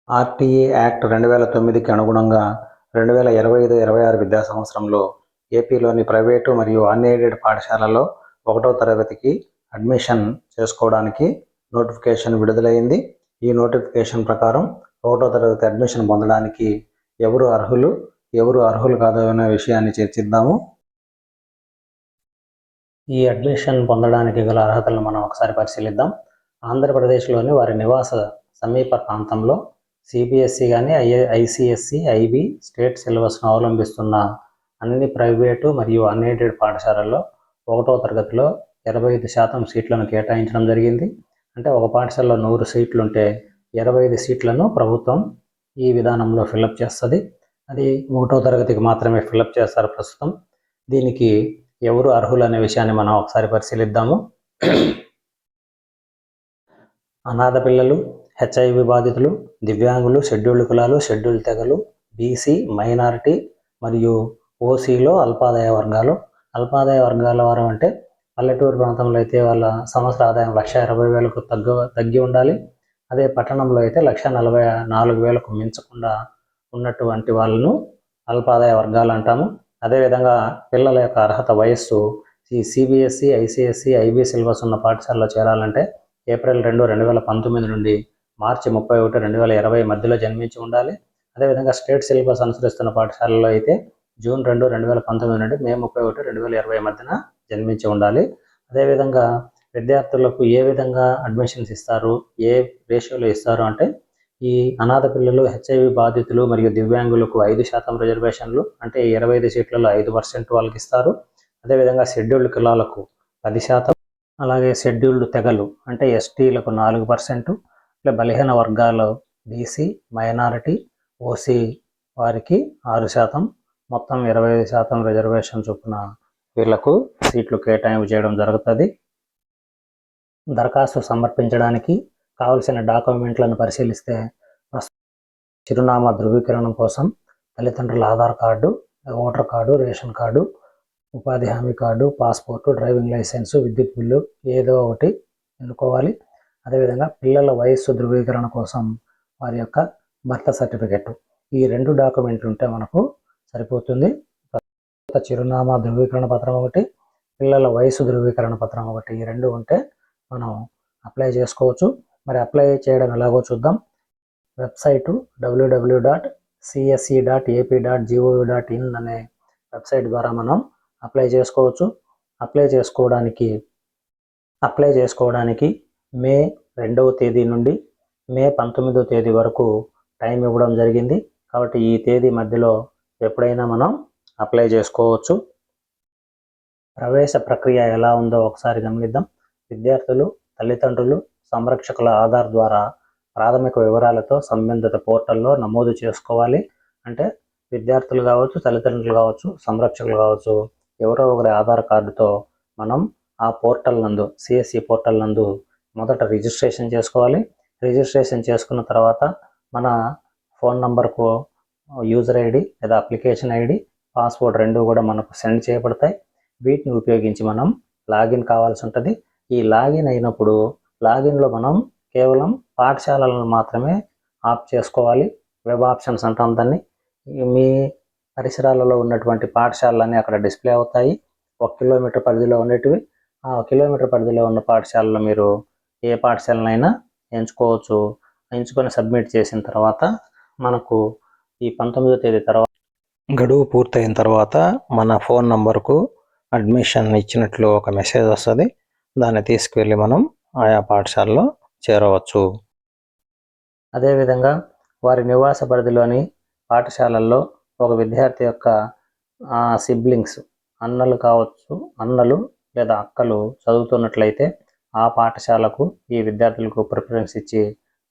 RTA act 2009కి అనుగుణంగా 2025-26 విద్యా సంవత్సరంలో ఏపీలోని ప్రైవేటు మరియు అన్ఎయిడెడ్ పాఠశాలల్లో 1వ తరగతికి అడ్మిషన్ చేసుకోవడానికి నోటిఫికేషన్ విడుదలైంది. ఈ నోటిఫికేషన్ ప్రకారం 1వ తరగతి అడ్మిషన్ పొందడానికి ఎవరు అర్హులు కాదు అనే విషయాన్ని చర్చిద్దాము. ఈ అడ్మిషన్ పొందడానికి గల అర్హతలను మనం ఒకసారి పరిశీలిద్దాం. ఆంధ్రప్రదేశ్లోని వారి నివాస సమీప ప్రాంతంలో సిబిఎస్ఈ కానీ ఐసిఎస్సి, ఐబీ స్టేట్ సిలబస్ను అవలంబిస్తున్న అన్ని ప్రైవేటు మరియు అన్ఎయిడెడ్ పాఠశాలల్లో 1వ తరగతిలో 25% సీట్లను కేటాయించడం జరిగింది. అంటే ఒక పాఠశాలలో 100 సీట్లుంటే 25 సీట్లను ప్రభుత్వం ఈ విధానంలో ఫిలప్ చేస్తుంది. అది 1వ తరగతికి మాత్రమే ఫిలప్ చేస్తారు ప్రస్తుతం. దీనికి ఎవరు అర్హులు అనే విషయాన్ని మనం ఒకసారి పరిశీలిద్దాము. అనాథ పిల్లలు, హెచ్ఐవి బాధితులు, దివ్యాంగులు, షెడ్యూల్డ్ కులాలు, షెడ్యూల్డ్ తెగలు, బీసీ, మైనారిటీ మరియు ఓసీలో అల్పాదాయ వర్గాలు. అల్పాదాయ వర్గాల వారు అంటే పల్లెటూరు ప్రాంతంలో అయితే వాళ్ళ సంవత్సర ఆదాయం 1,20,000కు తగ్గి ఉండాలి. అదే పట్టణంలో అయితే 1,44,000కు మించకుండా ఉన్నటువంటి వాళ్ళను అల్పాదాయ వర్గాలు అంటాము. అదేవిధంగా పిల్లల యొక్క అర్హత వయస్సు ఈ సిబిఎస్ఈ, ఐసిఎస్సి, ఐబీ సిలబస్ ఉన్న పాఠశాలలో చేరాలంటే ఏప్రిల్ 2, 2019 నుండి మార్చి 31, 2020 మధ్యలో జన్మించి ఉండాలి. అదేవిధంగా స్టేట్ సిలబస్ అనుసరిస్తున్న పాఠశాలలో అయితే జూన్ 2, 2019 నుండి మే 31, 2020 మధ్యన జన్మించి ఉండాలి. అదేవిధంగా విద్యార్థులకు ఏ విధంగా అడ్మిషన్స్ ఇస్తారు, ఏ రేషియోలో ఇస్తారు అంటే ఈ అనాథ పిల్లలు, హెచ్ఐవి బాధితులు మరియు దివ్యాంగులకు 5% రిజర్వేషన్లు అంటే 25 సీట్లలో 5% వాళ్ళకి ఇస్తారు. అదేవిధంగా షెడ్యూల్డ్ కులాలకు 10%, అలాగే షెడ్యూల్డ్ తెగలు అంటే ఎస్టీలకు 4%, బలహీన వర్గాలు బీసీ, మైనారిటీ, ఓసీ వారికి 6%, మొత్తం 25% రిజర్వేషన్ చొప్పున వీళ్లకు సీట్లు కేటాయింపు చేయడం జరుగుతుంది. దరఖాస్తు సమర్పించడానికి కావలసిన డాక్యుమెంట్లను పరిశీలిస్తే చిరునామా ధృవీకరణ కోసం తల్లిదండ్రుల Aadhaar card, voter card, ration card, ఉపాధి హామీ కార్డు, పాస్పోర్టు, డ్రైవింగ్ లైసెన్సు, విద్యుత్ బిల్లు ఏదో ఒకటి ఎన్నుకోవాలి. అదేవిధంగా పిల్లల వయస్సు ధృవీకరణ కోసం వారి యొక్క బర్త్ సర్టిఫికెట్, ఈ 2 డాక్యుమెంట్లు ఉంటే మనకు సరిపోతుంది. చిరునామా ధృవీకరణ పత్రం ఒకటి, పిల్లల వయసు ధృవీకరణ పత్రం ఒకటి, ఈ 2 ఉంటే మనం అప్లై చేసుకోవచ్చు. మరి అప్లై చేయడం ఎలాగో చూద్దాం. వెబ్సైటు www.csc.ap.gov.in అనే వెబ్సైట్ ద్వారా మనం అప్లై చేసుకోవచ్చు. అప్లై చేసుకోవడానికి మే 2వ తేదీ నుండి మే 19వ తేదీ వరకు టైం ఇవ్వడం జరిగింది. కాబట్టి ఈ తేదీ మధ్యలో ఎప్పుడైనా మనం అప్లై చేసుకోవచ్చు. ప్రవేశ ప్రక్రియ ఎలా ఉందో ఒకసారి గమనిద్దాం. విద్యార్థులు, తల్లిదండ్రులు, సంరక్షకుల ఆధార్ ద్వారా ప్రాథమిక వివరాలతో సంబంధిత పోర్టల్లో నమోదు చేసుకోవాలి. అంటే విద్యార్థులు కావచ్చు, తల్లిదండ్రులు కావచ్చు, సంరక్షకులు కావచ్చు, ఎవరో ఒకరి ఆధార్ కార్డుతో మనం ఆ పోర్టల్ నందు, సిఎస్సి పోర్టల్ నందు మొదట రిజిస్ట్రేషన్ చేసుకోవాలి. రిజిస్ట్రేషన్ చేసుకున్న తర్వాత మన ఫోన్ నంబర్కు యూజర్ ఐడి లేదా అప్లికేషన్ ఐడి, పాస్వర్డ్ 2 కూడా మనకు సెండ్ చేయబడతాయి. వీటిని ఉపయోగించి మనం లాగిన్ కావాల్సి ఉంటుంది. ఈ లాగిన్ అయినప్పుడు లాగిన్లో మనం కేవలం పాఠశాలలను మాత్రమే ఆఫ్ చేసుకోవాలి. వెబ్ ఆప్షన్స్ అంటాం దాన్ని. మీ పరిసరాలలో ఉన్నటువంటి పాఠశాలలన్నీ అక్కడ డిస్ప్లే అవుతాయి. 1 కిలోమీటర్ పరిధిలో ఉండేటివి. ఆ కిలోమీటర్ పరిధిలో ఉన్న పాఠశాలలో మీరు ఏ పాఠశాలనైనా ఎంచుకోవచ్చు. ఎంచుకొని సబ్మిట్ చేసిన తర్వాత మనకు ఈ 19వ తేదీ తర్వాత గడువు పూర్తయిన తర్వాత మన ఫోన్ నంబర్కు అడ్మిషన్ ఇచ్చినట్లు ఒక మెసేజ్ వస్తుంది. దాన్ని తీసుకువెళ్ళి మనం ఆయా పాఠశాలలో చేరవచ్చు. అదేవిధంగా వారి నివాస పరిధిలోని పాఠశాలల్లో ఒక విద్యార్థి యొక్క సిబ్లింగ్స్, అన్నలు లేదా అక్కలు చదువుతున్నట్లయితే ఆ పాఠశాలకు ఈ విద్యార్థులకు ప్రిఫరెన్స్ ఇచ్చి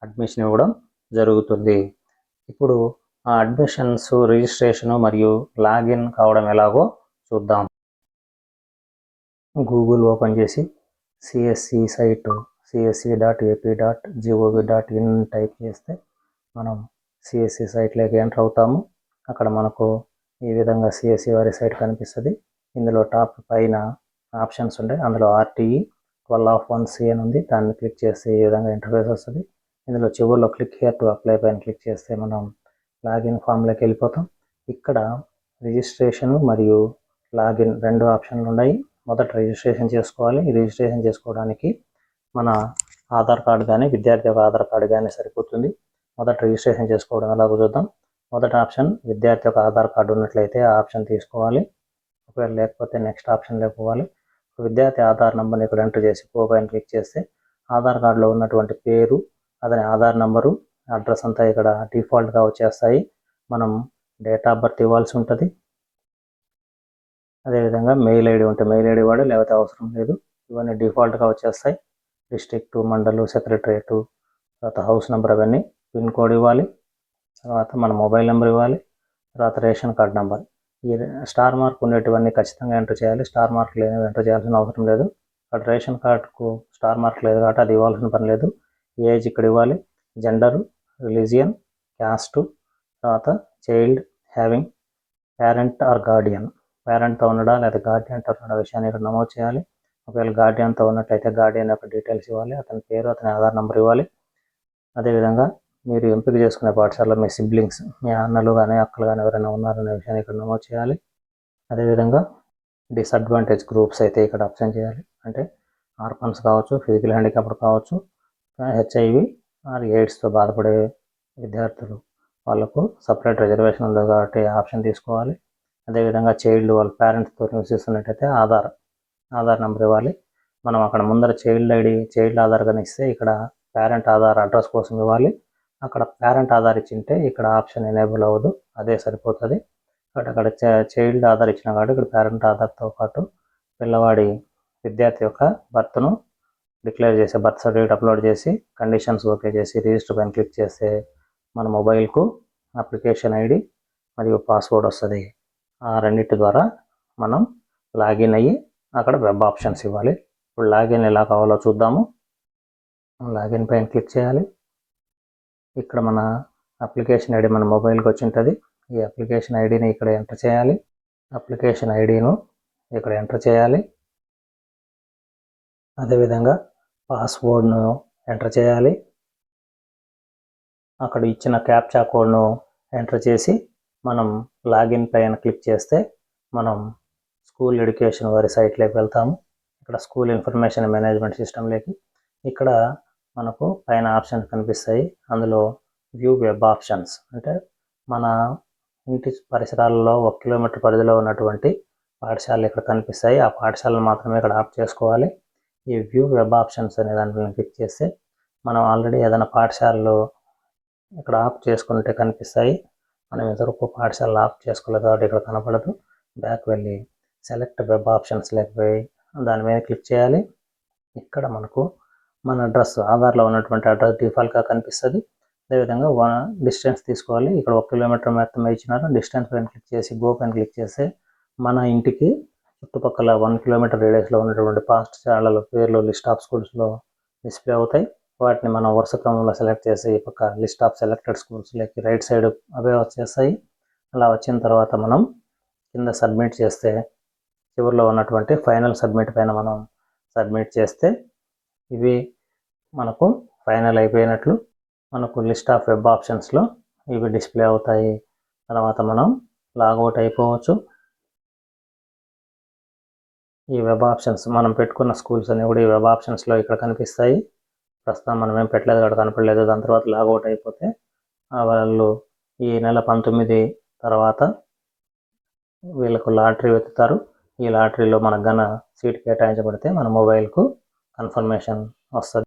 అడ్మిషన్ ఇవ్వడం జరుగుతుంది. ఇప్పుడు ఆ అడ్మిషన్స్ రిజిస్ట్రేషను మరియు లాగిన్ కావడం ఎలాగో చూద్దాం. గూగుల్ ఓపెన్ చేసి సిఎస్సి సైట్ csc.ap.gov.in టైప్ చేస్తే మనం సిఎస్సి సైట్లోకి ఎంటర్ అవుతాము. అక్కడ మనకు ఈ విధంగా సిఎస్సి వారి సైట్ కనిపిస్తుంది. ఇందులో టాప్ పైన ఆప్షన్స్ ఉంటాయి. అందులో ఆర్టీఈ 12(1)C అని ఉంది. దాన్ని క్లిక్ చేస్తే ఈ విధంగా ఇంటర్ఫేస్ వస్తుంది. ఇందులో చివరిలో క్లిక్ హియర్ టు అప్లై పైన క్లిక్ చేస్తే మనం లాగిన్ ఫామ్లోకి వెళ్ళిపోతాం. ఇక్కడ రిజిస్ట్రేషన్ మరియు లాగిన్ 2 ఆప్షన్లు ఉన్నాయి. మొదట రిజిస్ట్రేషన్ చేసుకోవాలి. ఈ రిజిస్ట్రేషన్ చేసుకోవడానికి మన ఆధార్ కార్డు కానీ విద్యార్థి యొక్క ఆధార్ కార్డు కానీ సరిపోతుంది. మొదట రిజిస్ట్రేషన్ చేసుకోవడం ఎలాగో చూద్దాం. మొదటి ఆప్షన్ విద్యార్థి యొక్క ఆధార్ కార్డు ఉన్నట్లయితే ఆ ఆప్షన్ తీసుకోవాలి. ఒకవేళ లేకపోతే నెక్స్ట్ ఆప్షన్లోకి పోవాలి. విద్యార్థి ఆధార్ నెంబర్ని ఇక్కడ ఎంటర్ చేసి పైన క్లిక్ చేస్తే ఆధార్ కార్డులో ఉన్నటువంటి పేరు, అతని ఆధార్ నెంబరు, అడ్రస్ అంతా ఇక్కడ డిఫాల్ట్గా వచ్చేస్తాయి. మనం డేట్ ఆఫ్ బర్త్ ఇవ్వాల్సి ఉంటుంది. అదేవిధంగా మెయిల్ ఐడి ఉంటే మెయిల్ ఐడి వాడు, లేకపోతే అవసరం లేదు. ఇవన్నీ డిఫాల్ట్గా వచ్చేస్తాయి. డిస్ట్రిక్టు, మండలు, సెక్రటరేటు, తర్వాత హౌస్ నెంబర్, అవన్నీ పిన్ కోడ్ ఇవ్వాలి. తర్వాత మన మొబైల్ నెంబర్ ఇవ్వాలి. తర్వాత రేషన్ కార్డ్ నెంబర్. ఈ స్టార్ మార్క్ ఉండేటివన్నీ ఖచ్చితంగా ఎంటర్ చేయాలి. స్టార్ మార్క్ లేనివి ఎంటర్ చేయాల్సిన అవసరం లేదు. అక్కడ రేషన్ కార్డుకు స్టార్ మార్క్ లేదు కాబట్టి అది ఇవ్వాల్సిన పని లేదు. ఏజ్ ఇక్కడ ఇవ్వాలి. జెండరు, రిలీజియన్, క్యాస్టు, తర్వాత child having parent or guardian, పేరెంట్తో ఉండడా లేదా గార్డియన్తో ఉన్న విషయాన్ని ఇక్కడ నమోదు చేయాలి. ఒకవేళ గార్డియన్తో ఉన్నట్లయితే గార్డియన్ యొక్క డీటెయిల్స్ ఇవ్వాలి. అతని పేరు, అతని ఆధార్ నెంబర్ ఇవ్వాలి. అదేవిధంగా మీరు ఎంపిక చేసుకునే పాఠశాలలో మీ సిబ్లింగ్స్, మీ అన్నలు కానీ అక్కలు కానీ ఎవరైనా ఉన్నారనే విషయాన్ని ఇక్కడ నమోదు చేయాలి. అదేవిధంగా డిసడ్వాంటేజ్ గ్రూప్స్ అయితే ఇక్కడ ఆప్షన్ చేయాలి. అంటే ఆర్ఫన్స్ కావచ్చు, ఫిజికల్ హ్యాండిక్యాప్డ్ కావచ్చు, హెచ్ఐవి ఆర్ ఎయిడ్స్తో బాధపడే విద్యార్థులు, వాళ్ళకు సపరేట్ రిజర్వేషన్ ఉంది కాబట్టి ఆప్షన్ తీసుకోవాలి. అదేవిధంగా చైల్డ్ వాళ్ళ పేరెంట్స్తో నివసిస్తున్నట్టయితే ఆధార్ నెంబర్ ఇవ్వాలి. మనం అక్కడ ముందర చైల్డ్ ఐడి, చైల్డ్ ఆధార్ కానీ ఇస్తే ఇక్కడ పేరెంట్ ఆధార్ అడ్రస్ కోసం ఇవ్వాలి. అక్కడ పేరెంట్ ఆధార్ ఇచ్చింటే ఇక్కడ ఆప్షన్ ఎనేబుల్ అవ్వదు, అదే సరిపోతుంది. బట్ అక్కడ చైల్డ్ ఆధార్ ఇచ్చిన కాబట్టి ఇక్కడ పేరెంట్ ఆధార్తో పాటు పిల్లవాడి విద్యార్థి యొక్క బర్త్ను డిక్లేర్ చేసి బర్త్ సర్టిఫికేట్ అప్లోడ్ చేసి కండిషన్స్ ఓకే చేసి రిజిస్టర్ పైన క్లిక్ చేస్తే మన మొబైల్కు అప్లికేషన్ ఐడి మరియు పాస్వర్డ్ వస్తుంది. ఆ రెండింటి ద్వారా మనం లాగిన్ అయ్యి అక్కడ వెబ్ ఆప్షన్స్ ఇవ్వాలి. ఇప్పుడు లాగిన్ ఎలా కావాలో చూద్దాము. లాగిన్ పైన క్లిక్ చేయాలి. ఇక్కడ మన అప్లికేషన్ ఐడి మన మొబైల్కి వచ్చి ఉంటుంది. ఈ అప్లికేషన్ ఐడిని ఇక్కడ ఎంటర్ చేయాలి. అప్లికేషన్ ఐడిను ఇక్కడ ఎంటర్ చేయాలి. అదేవిధంగా పాస్వర్డ్ను ఎంటర్ చేయాలి. అక్కడ ఇచ్చిన క్యాప్చా కోడ్ను ఎంటర్ చేసి మనం లాగిన్ పైన క్లిక్ చేస్తే మనం స్కూల్ ఎడ్యుకేషన్ వారి సైట్లోకి వెళ్తాము. ఇక్కడ స్కూల్ ఇన్ఫర్మేషన్ మేనేజ్మెంట్ సిస్టంలోకి ఇక్కడ మనకు పైన ఆప్షన్స్ కనిపిస్తాయి. అందులో వ్యూ వెబ్ ఆప్షన్స్ అంటే మన ఇంటి పరిసరాలలో 1 కిలోమీటర్ పరిధిలో ఉన్నటువంటి పాఠశాలలు ఇక్కడ కనిపిస్తాయి. ఆ పాఠశాలను మాత్రమే ఇక్కడ ఆఫ్ చేసుకోవాలి. ఈ వ్యూ వెబ్ ఆప్షన్స్ అనే దానిపైన క్లిక్ చేస్తే మనం ఆల్రెడీ ఏదైనా పాఠశాలలో ఇక్కడ ఆఫ్ చేసుకుంటే కనిపిస్తాయి. మనం ఎదురుకు పాఠశాలలో ఆఫ్ చేసుకోలేదు కాబట్టి ఇక్కడ కనపడదు. బ్యాక్ వెళ్ళి సెలెక్ట్ వెబ్ ఆప్షన్స్ లేకపోయి దాని మీద క్లిక్ చేయాలి. ఇక్కడ మనకు మన అడ్రస్, ఆధార్లో ఉన్నటువంటి అడ్రస్ డిఫాల్ట్గా కనిపిస్తుంది. అదేవిధంగా డిస్టెన్స్ తీసుకోవాలి. ఇక్కడ 1 కిలోమీటర్ మాత్రమే ఇచ్చినారు. డిస్టెన్స్ పైన క్లిక్ చేసి గో పైన క్లిక్ చేస్తే మన ఇంటికి చుట్టుపక్కల 1 కిలోమీటర్ రేడియస్లో ఉన్నటువంటి పాఠశాలల పేర్లు లిస్ట్ ఆఫ్ స్కూల్స్లో డిస్ప్లే అవుతాయి. వాటిని మనం వరుస క్రమంలో సెలెక్ట్ చేసి ఈ పక్క లిస్ట్ ఆఫ్ సెలెక్టెడ్ స్కూల్స్లోకి రైట్ సైడ్ అవే వచ్చేస్తాయి. అలా వచ్చిన తర్వాత మనం కింద సబ్మిట్ చేస్తే చివరిలో ఉన్నటువంటి ఫైనల్ సబ్మిట్ పైన మనం సబ్మిట్ చేస్తే ఇవి మనకు ఫైనల్ అయిపోయినట్లు. మనకు లిస్ట్ ఆఫ్ వెబ్ ఆప్షన్స్లో ఇవి డిస్ప్లే అవుతాయి. తర్వాత మనం లాగౌట్ అయిపోవచ్చు. ఈ వెబ్ ఆప్షన్స్ మనం పెట్టుకున్న స్కూల్స్ అన్నీ కూడా ఈ వెబ్ ఆప్షన్స్లో ఇక్కడ కనిపిస్తాయి. ప్రస్తుతం మనం ఏం పెట్టలేదు ఇక్కడ కనపడలేదు. దాని తర్వాత లాగౌట్ అయిపోతే వాళ్ళు ఈ నెల 19 తర్వాత వీళ్ళకు లాటరీ వెతుకుతారు. ఈ లాటరీలో మనకు గన సీట్ కేటాయించబడితే మన మొబైల్కు కన్ఫర్మేషన్ వస్తుంది.